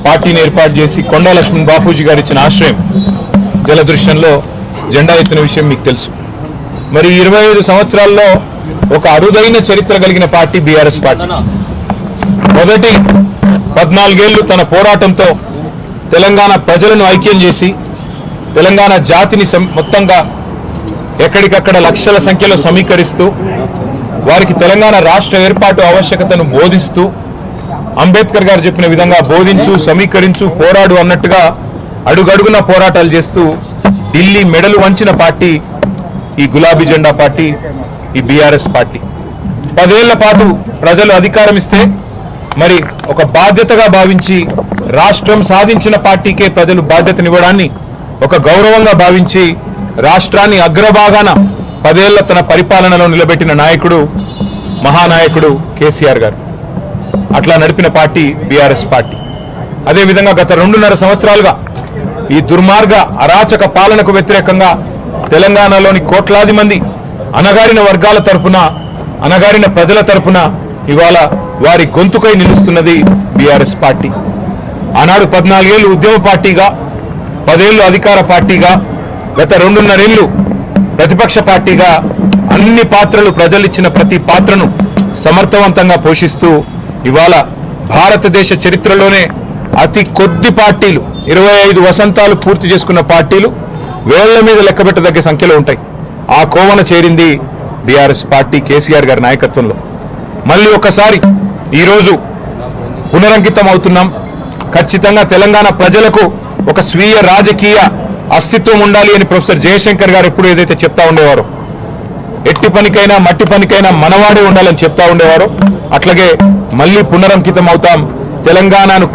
పార్టీని ఏర్పాటు చేసి కొండా లక్ష్మణ్ బాపూజీ గారు ఇచ్చిన ఆశ్రయం జలదృశ్యంలో జెండా ఎత్తిన విషయం మీకు తెలుసు. మరి 25 సంవత్సరాల్లో ఒక అరుదైన చరిత్ర కలిగిన పార్టీ బీఆర్ఎస్ పార్టీ. మొదటి 14 ఏళ్లు తన పోరాటంతో తెలంగాణ ప్రజలను ఐక్యం చేసి తెలంగాణ జాతిని మొత్తంగా ఎక్కడికక్కడ లక్షల సంఖ్యలో సమీకరిస్తూ వారికి తెలంగాణ రాష్ట్ర ఏర్పాటు ఆవశ్యకతను బోధిస్తూ అంబేద్కర్ గారు చెప్పిన విధంగా బోధించు, సమీకరించు, పోరాడు అన్నట్టుగా అడుగడుగున పోరాటాలు చేస్తూ ఢిల్లీ మెడలు వంచిన పార్టీ ఈ గులాబీ జెండా పార్టీ, ఈ బీఆర్ఎస్ పార్టీ. 10 ఏళ్ల పాటు ప్రజలు అధికారం ఇస్తే మరి ఒక బాధ్యతగా భావించి రాష్ట్రం సాధించిన పార్టీకే ప్రజలు బాధ్యతనివ్వడాన్ని ఒక గౌరవంగా భావించి రాష్ట్రాన్ని అగ్రభాగాన 10 ఏళ్ల తన పరిపాలనలో నిలబెట్టిన నాయకుడు మహానాయకుడు కేసీఆర్ గారు. అట్లా నడిపిన పార్టీ బీఆర్ఎస్ పార్టీ. అదేవిధంగా గత 2.5 సంవత్సరాలుగా ఈ దుర్మార్గ అరాచక పాలనకు వ్యతిరేకంగా తెలంగాణలోని కోట్లాది మంది అణగారిన వర్గాల తరపున, అణగారిన ప్రజల తరపున ఇవాళ వారి గొంతుకై నిలుస్తున్నది బీఆర్ఎస్ పార్టీ. ఆనాడు 14 ఏళ్లు ఉద్యమ పార్టీగా, 10 ఏళ్లు అధికార పార్టీగా, గత 2.5 ఏళ్లు ప్రతిపక్ష పార్టీగా అన్ని పాత్రలు, ప్రజలిచ్చిన ప్రతి పాత్రను సమర్థవంతంగా పోషిస్తూ ఇవాళ భారతదేశ చరిత్రలోనే అతి కొద్ది పార్టీలు, 25 వసంతాలు పూర్తి చేసుకున్న పార్టీలు వేళ్ల మీద లెక్కబెట్టదగ్గ సంఖ్యలో ఉంటాయి. ఆ కోవన చేరింది బీఆర్ఎస్ పార్టీ కేసీఆర్ గారి నాయకత్వంలో. మళ్ళీ ఒకసారి ఈరోజు పునరంకితం అవుతున్నాం. ఖచ్చితంగా తెలంగాణ ప్రజలకు ఒక స్వీయ రాజకీయ అస్తిత్వం ఉండాలి అని ప్రొఫెసర్ జయశంకర్ గారు ఎప్పుడు ఏదైతే చెప్తా ఉండేవారో, ఎట్టి పనికైనా మట్టి పనికైనా మనవాడే ఉండాలని చెప్తా ఉండేవారో, అట్లాగే మళ్ళీ పునరంకితం అవుతాం. తెలంగాణను